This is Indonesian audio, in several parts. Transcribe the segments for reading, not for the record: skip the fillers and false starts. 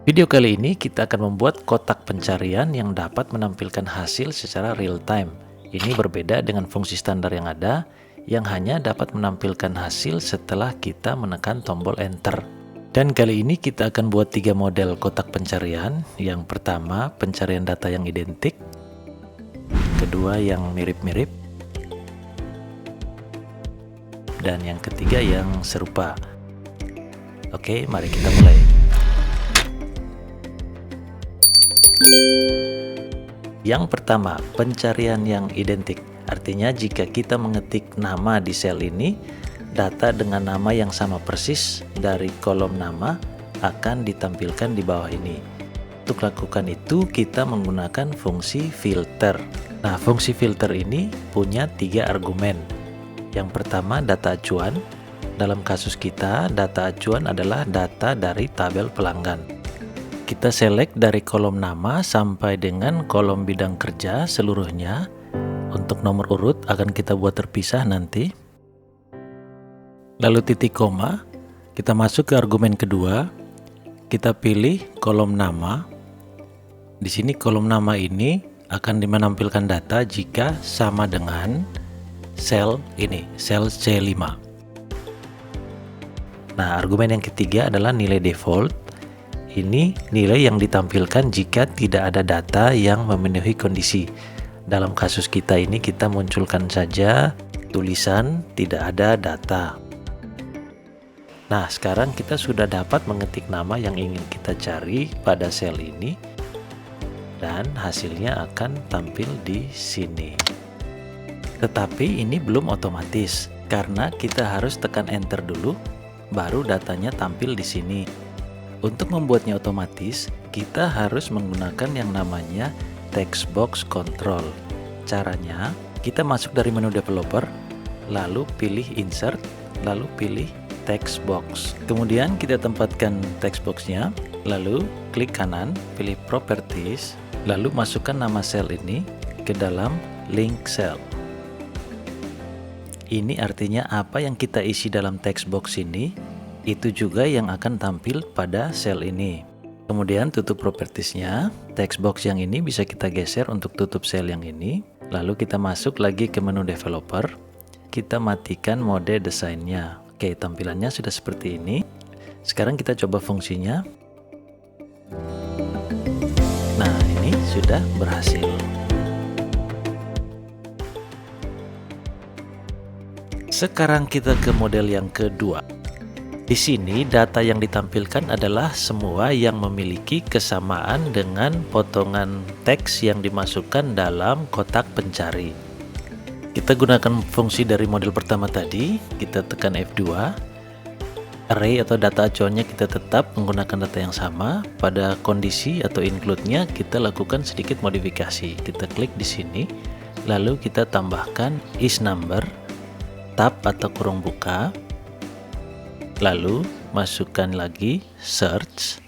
Video kali ini kita akan membuat kotak pencarian yang dapat menampilkan hasil secara real time. Ini berbeda dengan fungsi standar yang ada, yang hanya dapat menampilkan hasil setelah kita menekan tombol enter. Dan kali ini kita akan buat 3 model kotak pencarian. Yang pertama, pencarian data yang identik. Kedua, yang mirip-mirip. Dan yang ketiga, yang serupa. Oke, mari kita mulai. Yang pertama, pencarian yang identik. Artinya jika kita mengetik nama di sel ini, data dengan nama yang sama persis dari kolom nama akan ditampilkan di bawah ini. Untuk lakukan itu, kita menggunakan fungsi filter. Nah, fungsi filter ini punya 3 argumen. Yang pertama, data acuan. Dalam kasus kita, data acuan adalah data dari tabel pelanggan. Kita select dari kolom nama sampai dengan kolom bidang kerja seluruhnya. Untuk nomor urut akan kita buat terpisah nanti. Lalu titik koma, kita masuk ke argumen kedua. Kita pilih kolom nama. Di sini kolom nama ini akan menampilkan data jika sama dengan sel ini, sel C5. Nah, argumen yang ketiga adalah nilai default. Ini nilai yang ditampilkan jika tidak ada data yang memenuhi kondisi. Dalam kasus kita ini kita munculkan saja tulisan tidak ada data. Nah, sekarang kita sudah dapat mengetik nama yang ingin kita cari pada sel ini. Dan hasilnya akan tampil di sini. Tetapi ini belum otomatis karena kita harus tekan enter dulu baru datanya tampil di sini. Untuk membuatnya otomatis, kita harus menggunakan yang namanya text box control. Caranya, kita masuk dari menu developer, lalu pilih insert, lalu pilih text box. Kemudian kita tempatkan text boxnya, lalu klik kanan, pilih properties, lalu masukkan nama sel ini ke dalam link cell. Ini artinya apa yang kita isi dalam text box ini, itu juga yang akan tampil pada sel ini. Kemudian tutup propertiesnya. Text box yang ini bisa kita geser untuk tutup sel yang ini. Lalu kita masuk lagi ke menu developer. Kita matikan mode desainnya. Oke, tampilannya sudah seperti ini. Sekarang kita coba fungsinya. Nah, ini sudah berhasil. Sekarang kita ke model yang kedua. Di sini data yang ditampilkan adalah semua yang memiliki kesamaan dengan potongan teks yang dimasukkan dalam kotak pencari. Kita gunakan fungsi dari model pertama tadi, kita tekan F2. Array atau data acuannya kita tetap menggunakan data yang sama. Pada kondisi atau include-nya kita lakukan sedikit modifikasi. Kita klik di sini, lalu kita tambahkan is number, tab atau kurung buka. Lalu masukkan lagi search,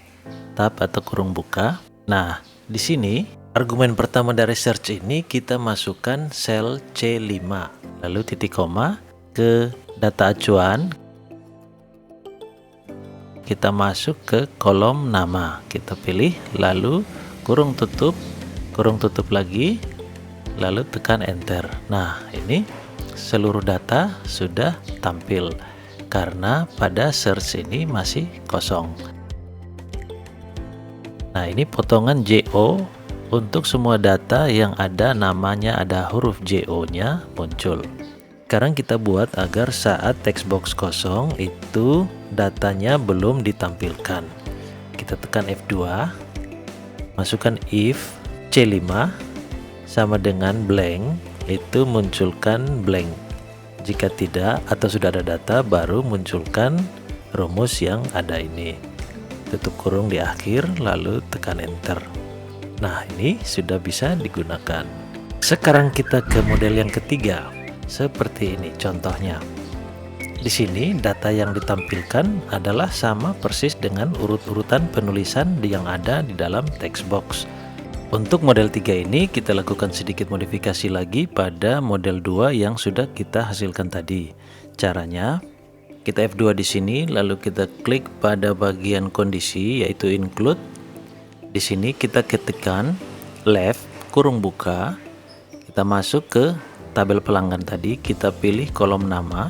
tab atau kurung buka. Nah, di sini argumen pertama dari search ini kita masukkan sel C5. Lalu titik koma ke data acuan. Kita masuk ke kolom nama. Kita pilih, lalu kurung tutup lagi, lalu tekan enter. Nah, ini seluruh data sudah tampil. Karena pada search ini masih kosong. Nah, ini potongan JO untuk semua data yang ada namanya ada huruf JO-nya muncul. Sekarang kita buat agar saat text box kosong itu datanya belum ditampilkan. Kita tekan F2, masukkan if C5 sama dengan blank, itu munculkan blank. Jika tidak atau sudah ada data, baru munculkan rumus yang ada ini. Tutup kurung di akhir, lalu tekan enter. Nah, ini sudah bisa digunakan. Sekarang kita ke model yang ketiga. Seperti ini contohnya. Di sini data yang ditampilkan adalah sama persis dengan urut-urutan penulisan yang ada di dalam text box. Untuk model 3 ini kita lakukan sedikit modifikasi lagi pada model 2 yang sudah kita hasilkan tadi. Caranya, kita F2 di sini, lalu kita klik pada bagian kondisi yaitu include, Di sini kita ketikkan left kurung buka, kita masuk ke tabel pelanggan tadi, kita pilih kolom nama,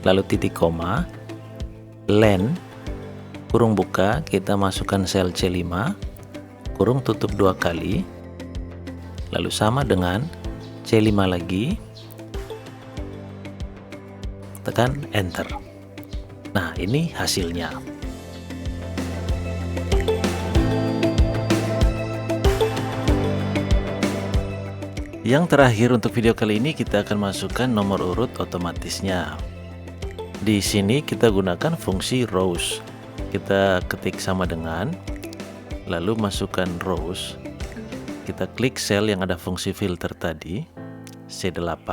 lalu titik koma, len kurung buka, kita masukkan sel C5, kurung tutup 2 kali, lalu sama dengan C5 lagi, tekan enter. Nah, ini hasilnya. Yang terakhir untuk video kali ini kita akan masukkan nomor urut otomatisnya. Di sini kita gunakan fungsi rows. Kita ketik sama dengan, lalu masukkan rows. Kita klik sel yang ada fungsi filter tadi, C8.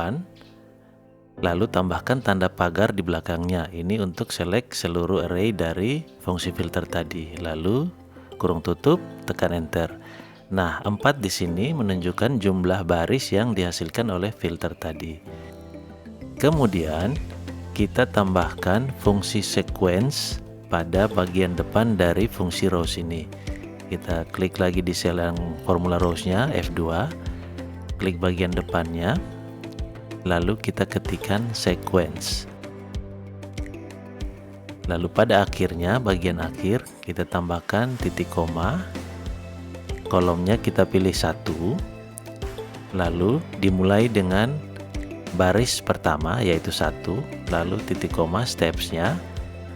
Lalu tambahkan tanda pagar di belakangnya. Ini untuk select seluruh array dari fungsi filter tadi. Lalu kurung tutup, tekan enter. Nah, 4 di sini menunjukkan jumlah baris yang dihasilkan oleh filter tadi. Kemudian kita tambahkan fungsi sequence pada bagian depan dari fungsi rows ini. Kita klik lagi di sel yang formula rows-nya, F2, klik bagian depannya, lalu kita ketikkan sequence. Lalu pada akhirnya, bagian akhir, kita tambahkan titik koma, kolomnya kita pilih 1, lalu dimulai dengan baris pertama yaitu 1, lalu titik koma stepsnya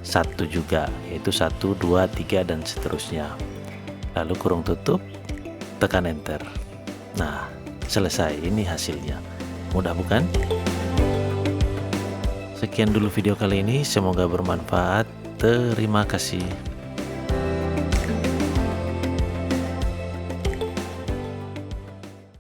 1 juga, yaitu 1, 2, 3 dan seterusnya. Lalu kurung tutup, tekan enter. Nah, selesai, ini hasilnya. Mudah bukan? Sekian dulu video kali ini, semoga bermanfaat. Terima kasih.